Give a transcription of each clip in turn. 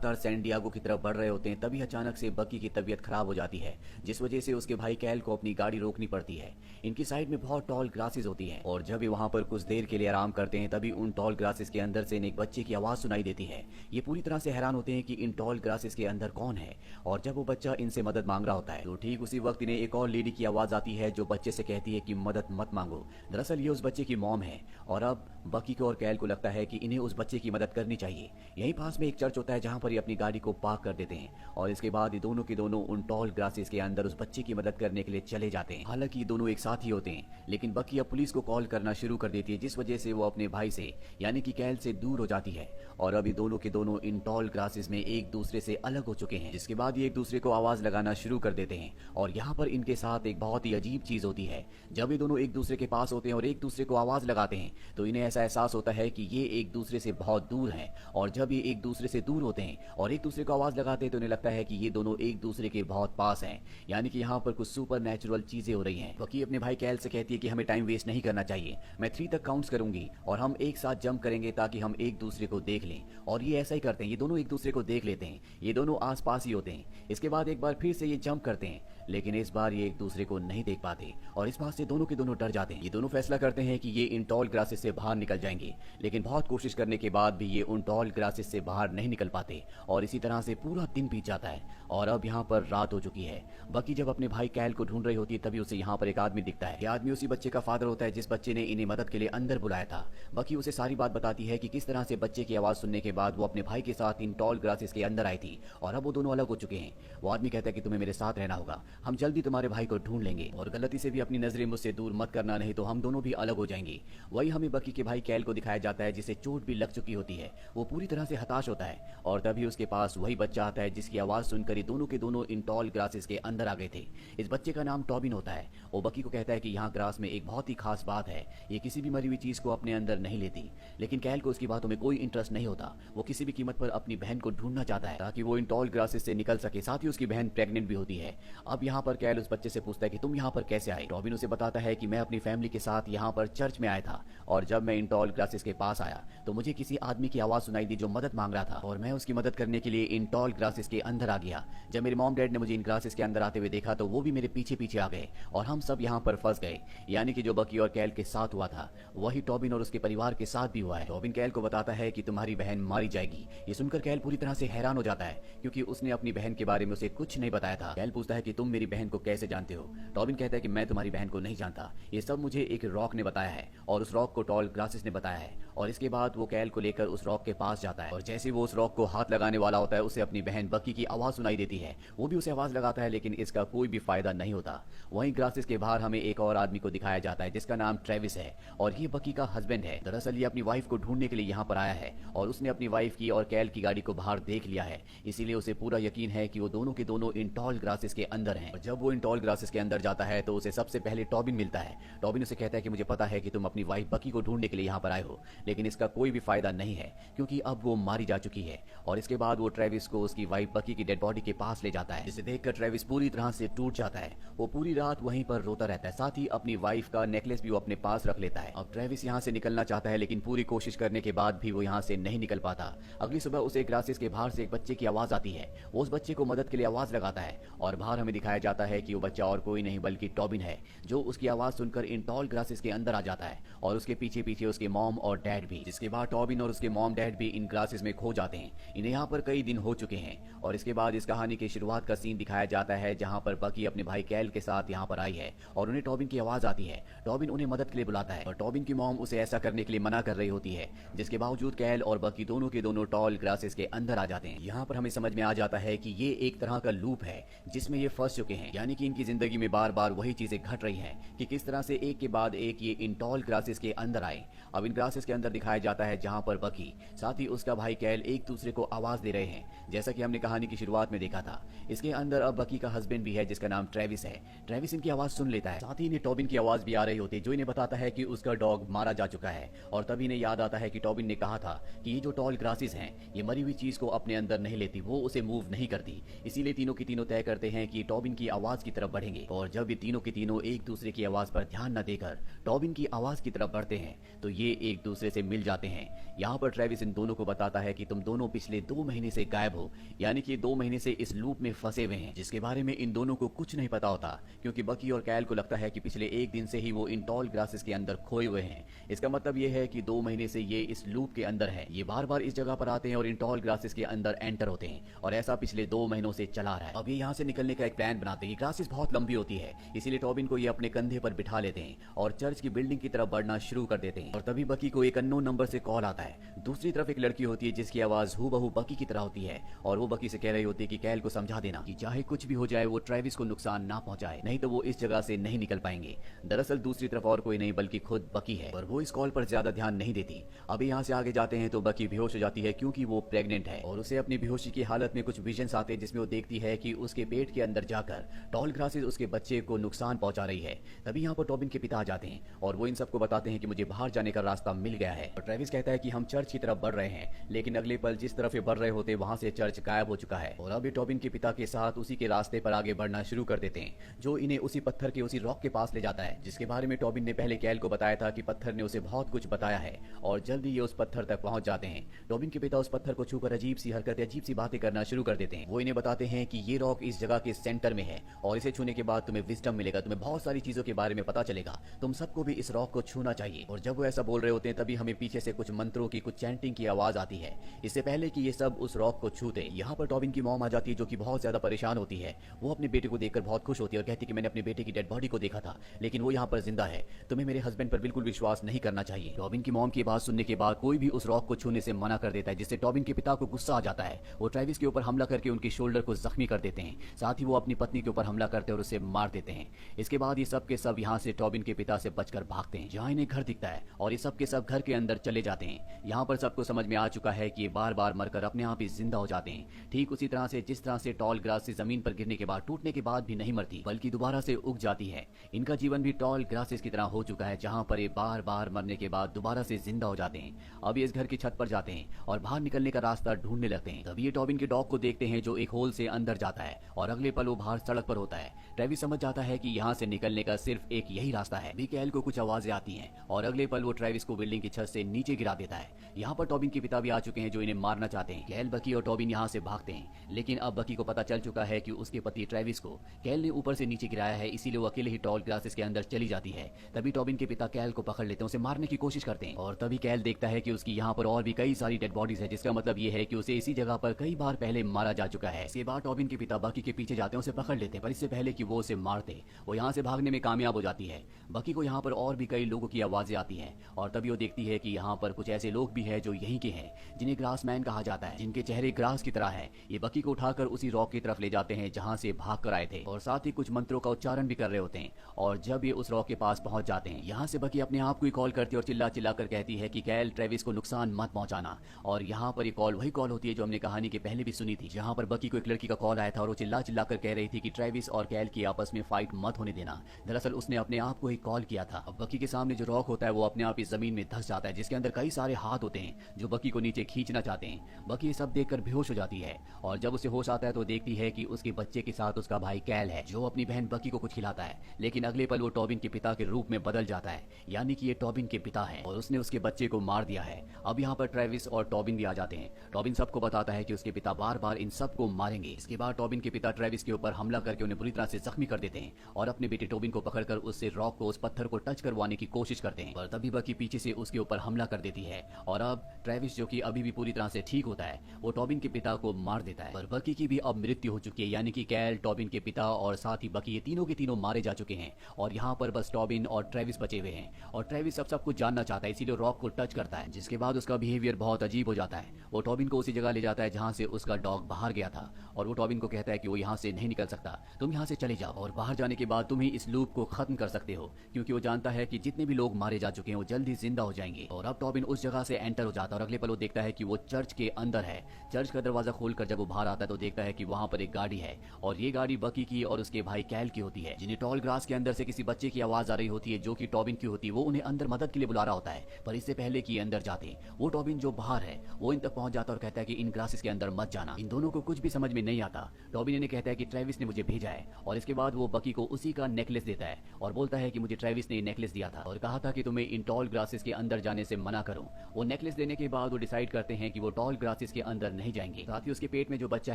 लगातार San Diego की तरफ बढ़ रहे होते हैं, तभी अचानक से बकी की तबीयत खराब हो जाती है, जिस वजह से उसके भाई कैल को अपनी गाड़ी रोकनी पड़ती है। इनकी साइड में बहुत टॉल ग्रासेस होती हैं और जब ये वहां पर कुछ देर के लिए आराम करते हैं तभी उन टॉल ग्रासेस के अंदर से इन्हें एक बच्चे की आवाज सुनाई देती है। ये पूरी तरह से हैरान होते हैं कि इन टॉल ग्रासेस के अंदर कौन है और जब वो बच्चा इनसे मदद मांग रहा होता है तो ठीक उसी वक्त इन्हें एक और लेडी की आवाज आती है जो बच्चे से कहती है कि मदद मत मांगो। दरअसल ये उस बच्चे की मॉम है और अब बकी को और कैल को लगता है कि इन्हें उस बच्चे की मदद करनी चाहिए। यहीं पास में एक चर्च होता है जहां पर ये अपनी गाड़ी को पार्क कर देते हैं और इसके बाद ये दोनों के दोनों उन टॉल ग्रासेस के अंदर उस बच्चे की मदद करने के लिए चले जाते हैं। हालांकि ये दोनों एक साथ ही होते हैं, लेकिन बकी अब पुलिस को कॉल करना शुरू कर देती है, जिस वजह से वो अपने भाई से यानी कि कैल से दूर हो जाती है और अब ये दोनों के दोनों इन टॉल ग्रासेस में एक दूसरे से अलग हो चुके हैं। जिसके बाद ये एक दूसरे को आवाज लगाना शुरू कर देते हैं और यहाँ पर इनके साथ एक बहुत ही अजीब चीज होती है। जब ये दोनों एक दूसरे के पास होते हैं और एक दूसरे को आवाज लगाते हैं तो इन्हें ऐसा एहसास होता है कि ये एक दूसरे से बहुत दूर हैं और जब ये एक दूसरे से दूर होते हैं और एक दूसरे को आवाज लगाते हैं तो इन्हें लगता है कि ये दोनों एक दूसरे के बहुत पास हैं, यानी कि यहाँ पर कुछ सुपर नेचुरल चीजें हो रही हैं। बकी अपने भाई कैल से कहती है कि हमें टाइम वेस्ट नहीं करना चाहिए, मैं 3 तक काउंट्स करूंगी और हम एक साथ जंप करेंगे ताकि हम एक दूसरे को देख लें। और ये ऐसा ही करते हैं, ये दोनों एक दूसरे को देख लेते हैं, ये दोनों आस पास ही होते हैं। इसके बाद एक बार फिर से ये जंप करते हैं, लेकिन इस बार ये एक दूसरे को नहीं देख पाते और इस बात से दोनों के दोनों डर जाते हैं। ये दोनों फैसला करते हैं कि ये इन टॉल ग्रासेस से बाहर निकल जाएंगे, लेकिन बहुत कोशिश करने के बाद भी ये उन टॉल ग्रासेस से बाहर नहीं निकल पाते और इसी तरह से पूरा दिन बीत जाता है और अब यहाँ पर रात हो चुकी है। बकी जब अपने भाई कैल को ढूंढ रही होती है तभी उसे यहाँ पर एक आदमी दिखता है। ये आदमी उसी बच्चे का फादर होता है जिस बच्चे ने इन्हें मदद के लिए अंदर बुलाया था। बकी उसे सारी बात बताती है कि किस तरह से बच्चे की आवाज सुनने के बाद वो अपने भाई के साथ इन टॉल ग्रासेस के अंदर आई थी और अब वो दोनों अलग हो चुके हैं। वो आदमी कहता है कि तुम्हें मेरे साथ रहना होगा, हम जल्दी तुम्हारे भाई को ढूंढ लेंगे और गलती से भी अपनी नजरें मुझसे दूर मत करना, नहीं तो हम दोनों भी अलग हो जाएंगे। वही हमें बकी के भाई कैल को दिखाया जाता है जिसे चोट भी लग चुकी होती है। वो पूरी तरह से हताश होता है और तभी उसके पास वही बच्चा आता है जिसकी आवाज सुनकर ये दोनों के दोनों इन टॉल ग्रासेस के अंदर आ गए थे। इस बच्चे का नाम टॉबिन होता है। वो बकी को कहता है कि यहाँ ग्रास में एक बहुत ही खास बात है, ये किसी भी मरी हुई चीज को अपने अंदर नहीं लेती। लेकिन कैल को उसकी बातों में कोई इंटरेस्ट नहीं होता। वो किसी भी कीमत पर अपनी बहन को ढूंढना चाहता है ताकि वो इन टॉल ग्रासेस से निकल सके। साथ ही उसकी बहन प्रेग्नेंट भी होती है। अब यहाँ पर कैल उस बच्चे से पूछता है कि तुम यहाँ पर कैसे आए। टॉबिन उसे बताता है कि मैं अपनी फैमिली के साथ यहाँ पर चर्च में आया था और जब मैं इन टॉल ग्रासेस के पास आया तो मुझे किसी आदमी की आवाज सुनाई दी जो मदद मांग रहा था और मैं उसकी मदद करने के लिए इन टॉल ग्रासेस के अंदर आ गया। जब मेरे मॉम डैड ने मुझे इन ग्रासेस के अंदर आते हुए देखा तो वो भी मेरे पीछे पीछे आ गए और हम सब यहाँ पर फंस गए। यानी कि जो बकी और कैल के साथ हुआ था वही टॉबिन और उसके परिवार के साथ भी हुआ है। टॉबिन कैल को बताता है कि तुम्हारी बहन मारी जाएगी। ये सुनकर कैल पूरी तरह से हैरान हो जाता है क्योंकि उसने अपनी बहन के बारे में उसे कुछ नहीं बताया था। कैल पूछता है कि तुम मेरी बहन को कैसे जानते हो। टॉबिन कहता है कि मैं तुम्हारी बहन को नहीं जानता, ये सब मुझे एक रॉक ने बताया है और उस रॉक को टॉल ग्रासेस ने बताया है। और इसके बाद वो कैल को लेकर उस रॉक के पास जाता है और जैसे वो उस रॉक को हाथ लगाने वाला होता है उसे अपनी बहन बकी की आवाज सुनाई देती है। वो भी उसे आवाज लगाता है लेकिन इसका कोई भी फायदा नहीं होता। वहीं ग्रासेस के बाहर हमें एक और आदमी को दिखाया जाता है जिसका नाम ट्रेविस है और ये बकी का हस्बैंड है। दरअसल ये अपनी वाइफ को ढूंढने के लिए यहाँ पर आया है और उसने अपनी वाइफ की और कैल की गाड़ी को बाहर देख लिया है, इसीलिए उसे पूरा यकीन है कि वो दोनों के दोनों इन टॉल ग्रासेस के अंदर हैं। और जब वो इन टॉल ग्रासेस के अंदर जाता है तो उसे सबसे पहले टॉबिन मिलता है। टॉबिन उसे कहता है कि मुझे पता है कि तुम अपनी वाइफ बकी को ढूंढने के लिए यहाँ पर आए हो, लेकिन इसका कोई भी फायदा नहीं है क्योंकि अब वो मारी जा चुकी है। और इसके बाद वो ट्रेविस को उसकी वाइफ बकी की डेड बॉडी के पास ले जाता है, जिसे देखकर ट्रेविस पूरी तरह से टूट जाता है। वो पूरी रात वहीं पर रोता रहता है, साथ ही अपनी वाइफ का नेकलेस भी वो अपने पास रख लेता है। अब ट्रेविस यहाँ से निकलना चाहता है लेकिन पूरी कोशिश करने के बाद भी वो यहाँ से नहीं निकल पाता। अगली सुबह उसे ग्रासेस के बाहर से एक बच्चे की आवाज आती है। वो उस बच्चे को मदद के लिए आवाज लगाता है और बाहर हमें दिखाया जाता है कि वो बच्चा और कोई नहीं बल्कि टॉबिन है जो उसकी आवाज सुनकर इन टॉल ग्रासेस के अंदर आ जाता है और उसके पीछे पीछे उसके मॉम और डैड भी। जिसके बाद टॉबिन और उसके मॉम डैड भी इन ग्रासेस में खो जाते हैं। इन्हें यहाँ पर कई दिन हो चुके हैं और इसके बाद इस कहानी की शुरुआत का सीन दिखाया जाता है जहाँ पर बकी अपने भाई कैल के साथ यहाँ पर आई है और उन्हें टॉबिन की आवाज आती है। टॉबिन उन्हें मदद के लिए बुलाता है और टॉबिन की मॉम उसे ऐसा करने के लिए मना कर रही होती है, जिसके बावजूद कैल और बकी दोनों के दोनों टॉल ग्रासेस के अंदर आ जाते हैं। यहाँ पर हमें समझ में आ जाता है कि ये एक तरह का लूप है जिसमें ये फंस चुके हैं, यानी कि इनकी जिंदगी में बार बार वही चीजें घट रही हैं कि किस तरह से एक के बाद एक ये इन टॉल ग्रासेस के अंदर आए। अब इन ग्रासेस के अंदर दिखाया जाता है जहाँ पर बकी साथ ही उसका भाई कैल एक दूसरे को आवाज दे रहे हैं, जैसा कि हमने कहानी की शुरुआत में देखा था। इसके अंदर अब बकी का हस्बैंड भी है जिसका नाम ट्रेविस है। ट्रेविस इनकी आवाज सुन लेता है, साथ ही इन्हें टॉबिन की आवाज भी आ रही होती है जो इन्हें बताता है कि उसका डॉग मारा जा चुका है। और तभी इन्हें याद आता है कि टॉबिन ने कहा था कि ये जो टॉल ग्रासेस हैं ये मरी हुई चीज को अपने अंदर नहीं लेती, वो उसे मूव नहीं करती। इसीलिए तीनों की तीनों तय करते हैं कि टॉबिन टॉबिन की आवाज की तरफ बढ़ेंगे। और जब ये तीनों के तीनों एक दूसरे की आवाज पर ध्यान न देकर टॉबिन की आवाज की तरफ बढ़ते हैं तो ये एक दूसरे से मिल जाते हैं। यहाँ पर ट्रेविस इन दोनों को बताता है कि तुम दोनों पिछले 2 महीने से गायब हो, यानी कि 2 महीने से इस लूप में फंसे हुए हैं, जिसके बारे में इन दोनों को कुछ नहीं पता होता, क्योंकि बकी और कैल को लगता है कि पिछले 1 दिन से ही वो इन टॉल ग्रासेस के अंदर खोए हुए हैं। इसका मतलब ये है कि 2 महीने से ये इस लूप के अंदर है। ये बार बार इस जगह पर आते हैं और इन टॉल ग्रासेस के अंदर एंटर होते हैं, और ऐसा पिछले 2 महीनों से चला रहा है। अब ये यहाँ से निकलने का एक प्लान बनाते हैं। ग्रासेस बहुत लंबी होती है, इसीलिए टॉबिन को ये अपने कंधे पर बिठा लेते हैं और चर्च की बिल्डिंग की तरफ बढ़ना शुरू कर देते हैं। और तभी बकी को एक अननोन नंबर से कॉल आता है। दूसरी तरफ एक लड़की होती है जिसकी आवाज हूबहू बकी की तरह होती है, और वो बकी से कह रही होती है कि कैल को समझा देना कि चाहे कुछ भी हो जाए वो ट्रेविस को नुकसान ना पहुंचाए, नहीं तो वो इस जगह से नहीं निकल पाएंगे। दरअसल दूसरी तरफ और कोई नहीं बल्कि खुद बकी है, और वो इस कॉल पर ज्यादा ध्यान नहीं देती। अभी यहाँ से आगे जाते हैं तो बकी बेहोश हो जाती है क्योंकि वो प्रेग्नेंट है, और उसे अपनी बेहोशी की हालत में कुछ विजन्स आते हैं जिसमें वो देखती है कि उसके पेट के अंदर जाकर टॉल ग्रासेस उसके बच्चे को नुकसान पहुंचा रही है। तभी यहाँ पर टॉबिन के पिता आ जाते हैं और वो इन सबको बताते हैं कि मुझे बाहर जाने का रास्ता मिल गया है। और ट्रेविस कहता है कि हम चर्च की तरफ बढ़ रहे हैं, लेकिन अगले पल जिस तरफ ये बढ़ रहे होते वहां से चर्च गायब हो चुका है। और अब ये टॉबिन के पिता के साथ उसी के रास्ते पर आगे बढ़ना शुरू कर देते हैं, जो इन्हें उसी पत्थर के उसी रॉक के पास ले जाता है, जिसके बारे में टॉबिन ने पहले कैल को बताया था कि पत्थर ने उसे बहुत कुछ बताया है। और जल्दी ये उस पत्थर तक पहुंच जाते हैं। टॉबिन के पिता उस पत्थर को छूकर अजीब सी हरकतें, अजीब सी बातें करना शुरू कर देते हैं। वो इन्हें बताते हैं कि ये रॉक इस जगह के सेंटर में है, और इसे छूने के बाद तुम्हें विजडम मिलेगा, तुम्हें बहुत सारी चीजों के बारे में पता चलेगा, तुम सबको भी इस रॉक को छूना चाहिए। और जब वो ऐसा बोल रहे होते हैं तभी हमें पीछे से कुछ मंत्रों की, कुछ चैंटिंग की आवाज आती है। इससे पहले कि ये सब उस रॉक को छूते, यहाँ पर टॉबिन की मॉम आ जाती है, जो कि बहुत ज्यादा परेशान होती है। वो अपने बेटे को देखकर बहुत खुश होती है और कहती है कि मैंने अपने बेटे की डेड बॉडी को देखा था, लेकिन वो यहाँ पर जिंदा है, तुम्हें मेरे हस्बैंड पर बिल्कुल विश्वास नहीं करना चाहिए। टॉबिन की मॉम की बात सुनने के बाद कोई भी उस रॉक को छूने से मना कर देता है, जिससे टॉबिन के पिता को गुस्सा आ जाता है। वो ट्रेविस के ऊपर हमला करके उनके शोल्डर को जख्मी कर देते हैं, साथ ही वो अपनी पत्नी के ऊपर हमला करते हैं और उसे मार देते हैं। इसके बाद ये सब के सब यहाँ से टॉबिन के पिता से बचकर भागते हैं, जहाँ इन्हें घर दिखता है, और ये सब के सब घर के अंदर चले जाते हैं। यहाँ पर सबको समझ में आ चुका है कि ये बार बार मरकर अपने आप ही जिंदा हो जाते हैं, ठीक उसी तरह से जिस तरह से टॉल ग्रास से जमीन पर गिरने के बाद, टूटने के बाद भी नहीं मरती, बल्कि दोबारा से उग जाती है। इनका जीवन भी टॉल ग्रासेस की तरह हो चुका है, जहाँ पर ये बार बार मरने के बाद दोबारा से जिंदा हो जाते हैं। अब ये इस घर की छत पर जाते हैं और बाहर निकलने का रास्ता ढूंढने लगते हैं। तभी ये टॉबिन के डॉग को देखते हैं, जो एक होल से अंदर जाता है, और अगले पल वो बाहर सड़क पर होता है। ट्रेविस समझ जाता है कि यहाँ से निकलने का सिर्फ एक यही रास्ता है। भी कैल को कुछ आवाजें आती हैं, और अगले पल वो ट्रेविस को बिल्डिंग की छत से नीचे गिरा देता है। यहाँ पर टॉबिन के पिता भी आ चुके हैं, जो इन्हें मारना चाहते हैं। कैल, बकी और टॉबिन यहाँ से भागते हैं, लेकिन अब बकी को पता चल चुका है कि उसके पति ट्रेविस को कैल ने ऊपर से नीचे गिराया है, इसीलिए वो अकेले ही टॉल ग्रासेस के अंदर चली जाती है। तभी टॉबिन के पिता कैल को पकड़ लेते हैं, उसे मारने की कोशिश करते हैं, और तभी कैल देखता है कि उसकी यहाँ पर और भी कई सारी डेड बॉडीज है, जिसका मतलब ये है कि उसे इसी जगह पर कई बार पहले मारा जा चुका है। इसके बाद टॉबिन के पिता बकी के पीछे जाते हैं, उसे पकड़ लेते हैं, पर इससे पहले कि वो उसे मारते, वो यहाँ से भागने में कामयाब हो जाती है। बकी को यहाँ पर और भी कई लोगों की आवाजें आती हैं, और तभी वो देखती है कि यहाँ पर कुछ ऐसे लोग भी हैं जो यहीं के हैं, जिन्हें ग्रास मैन कहा जाता है, जिनके चेहरे ग्रास की तरह है। ये बकी को उठाकर उसी रॉक की तरफ ले जाते हैं जहाँ से भाग कर आए थे, और साथ ही कुछ मंत्रों का उच्चारण भी कर रहे होते हैं। और जब ये उस रॉक के पास पहुंच जाते हैं, यहाँ से बकी अपने आप को ही कॉल करती है और चिल्ला चिल्ला कर कहती है कि कैल, ट्रेविस को नुकसान मत पहुंचाना। और यहाँ पर ये कॉल वही कॉल होती है जो हमने कहानी के पहले भी सुनी थी, जहाँ पर बकी को एक लड़की का कॉल आया था और वो चिल्ला चिल्ला कर कह रही थी कि ट्रेविस और कैल की आपस में फाइट मत होने देना। दरअसल उसने अपने आप को ही कॉल किया था। अब बकी के सामने जो रॉक होता है वो अपने आप ही जमीन में धंस जाता है, जिसके अंदर कई सारे हाथ होते हैं जो बकी को नीचे खींचना चाहते हैं। बकी ये सब देखकर बेहोश हो जाती है, और जब उसे होश आता है तो देखती है कि उसके बच्चे के साथ उसका भाई कैल है, जो अपनी बहन बकी को कुछ खिलाता है। लेकिन अगले पल वो टॉबिन के पिता के रूप में बदल जाता है, यानी कि ये टॉबिन के पिता है, और उसने उसके बच्चे को मार दिया है। अब यहाँ पर ट्रेविस और टॉबिन भी आ जाते हैं। टॉबिन सबको बताता है कि उसके पिता बार बार इन सबको मारेंगे। इसके बाद टॉबिन के पिता ट्रेविस के ऊपर हमला करके उन्हें बुरी तरह से जख्मी कर देते हैं, और अपने बेटे टॉबिन को पकड़कर उससे रॉक को, उस पत्थर को टच करवाने की कोशिश करते हैं। पर तभी बकी पीछे से उसके ऊपर हमला कर देती है, और अब ट्रेविस, जो कि अभी भी पूरी तरह से ठीक होता है, वो टॉबिन के पिता को मार देता है। पर बकी की भी अब मृत्यु हो चुकी है, यानी कि कैल, टॉबिन के पिता और साथ ही बकी, ये तीनों के तीनों मारे जा चुके हैं, और यहाँ पर बस टॉबिन और ट्रेविस बचे हुए हैं। और ट्रेविस सब कुछ जानना चाहता है, इसीलिए रॉक को टच करता है, जिसके बाद उसका बिहेवियर बहुत अजीब हो जाता है। वो टॉबिन को उसी जगह ले जाता है जहाँ से उसका डॉग बाहर गया था, और वो टॉबिन को कहता है कि वो यहाँ से नहीं निकल सकता, तुम यहाँ से चले जाओ, और बाहर जाने के बाद तुम ही इस लूप को खत्म कर सकते हो, क्योंकि वो जानता है कि जितने भी लोग मारे जा चुके हैं वो जल्दी जिंदा हो जाएंगे। और अब टॉबिन उस जगह से एंटर हो जाता है, और अगले पल वो देखता है कि वो चर्च के अंदर है। चर्च का दरवाजा खोलकर जब वो बाहर आता है तो देखता है कि वहाँ पर एक गाड़ी है, और ये गाड़ी बकी की और उसके भाई कैल की होती है, जिन्हें टॉल ग्रास के अंदर से किसी बच्चे की आवाज आ रही होती है, जो कि टॉबिन की होती है। वो उन्हें अंदर मदद के लिए बुला रहा होता है, पर इससे पहले कि अंदर जाते वो टॉबिन जो बाहर है वो इन तक पहुंच जाता और कहता है कि इन ग्रासेस के अंदर मत जाना। इन दोनों को कुछ भी समझ में नहीं आता। टॉबिन इन्हें कहता है कि ट्रेविस ट्रेविस ने मुझे भेजा है। और इसके बाद वो बकी को उसी का नेकलेस देता है और बोलता है कि मुझे ट्रेविस ने ये नेकलेस दिया था और कहा था कि तुम्हें इन टॉल ग्रासेस के अंदर जाने से मना करूं। वो नेकलेस देने के बाद वो डिसाइड करते हैं कि वो टॉल ग्रासेस के अंदर नहीं जाएंगे। साथ ही उसके पेट में जो बच्चा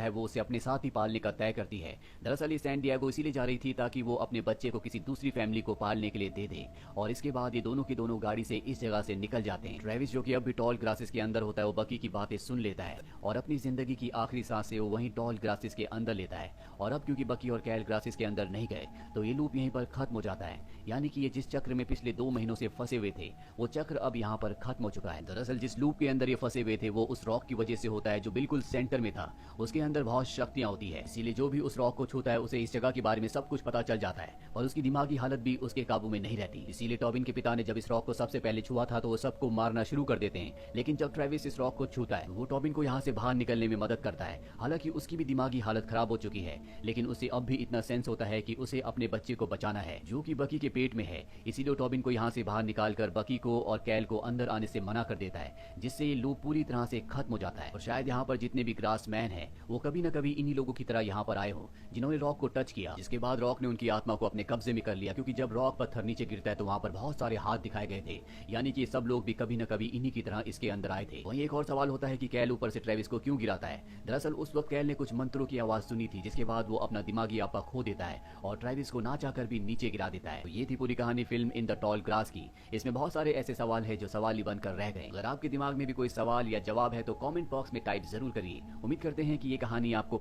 है वो उसे अपने साथ ही पालने का तय करती है। दरअसल ये सैन डिएगो इसीलिए जा रही थी ताकि वो अपने बच्चे को किसी दूसरी फैमिली को पालने के लिए दे दे। और इसके बाद ये दोनों की दोनों गाड़ी से इस जगह से निकल जाते हैं। ट्रेविस जो कि अब भी टॉल ग्रासेस के अंदर होता है वो बकी की बातें सुन लेता है और अपनी जिंदगी की आखिरी सांसें वो वहीं टॉल ग्रासेस के अंदर लेता है। और अब क्योंकि बकी और कैल ग्रासेस के अंदर नहीं गए तो ये लूप यहीं पर खत्म हो जाता है। यानी कि ये जिस चक्र में पिछले 2 महीनों से फंसे हुए थे वो चक्र अब यहाँ पर खत्म हो चुका है। दरअसल जिस लूप के अंदर ये फंसे हुए थे वो उस रॉक की वजह से होता है जो बिल्कुल सेंटर में था। उसके अंदर बहुत शक्तियां होती है, इसीलिए जो भी उस रॉक को छूता है उसे इस जगह के बारे में सब कुछ पता चल जाता है और उसकी दिमागी हालत भी उसके काबू में नहीं रहती। इसीलिए टॉबिन के पिता ने जब इस रॉक को सबसे पहले छुआ था तो वो सबको मारना शुरू कर देते हैं। लेकिन जब ट्रेविस इस रॉक को छूता है वो टॉबिन को यहाँ से बाहर निकलने में मदद करता है। हालांकि उसकी भी दिमागी हालत खराब हो चुकी है, लेकिन उसे अब भी इतना सेंस होता है कि उसे अपने बच्चे को बचाना है जो कि बकी के पेट में है। इसीलिए टॉबिन को यहाँ से बाहर निकालकर बकी को और कैल को अंदर आने से मना कर देता है, जिससे ये लूप पूरी तरह से खत्म हो जाता है। और शायद यहाँ पर जितने भी ग्रास मैन हैं वो कभी न कभी इन्हीं लोगों की तरह यहाँ पर आए हो जिन्होंने रॉक को टच किया, जिसके बाद रॉक ने उनकी आत्मा को अपने कब्जे में कर लिया। क्योंकि जब रॉक पत्थर नीचे गिरता है तो वहाँ पर बहुत सारे हाथ दिखाए गए थे, यानी कि सब लोग भी कभी न कभी इन्हीं की तरह इसके अंदर आए थे। वहीं एक और सवाल होता है कि कैल ऊपर से ट्रेविस को क्यों गिराता है। दरअसल उस वक्त कैल ने कुछ मंत्रों की आवाज सुनी थी, जिसके बाद वो अपना दिमागी आपा खो देता है और ट्रेविस को ना चाहकर भी नीचे गिरा देता है। तो ये थी पूरी कहानी film in the tall grass की। इसमें बहुत सारे ऐसे सवाल है जो सवाल ही बनकर रह गए। अगर आपके दिमाग में भी कोई सवाल या जवाब है तो कमेंट बॉक्स में टाइप जरूर करिए। उम्मीद करते हैं कि ये कहानी आपको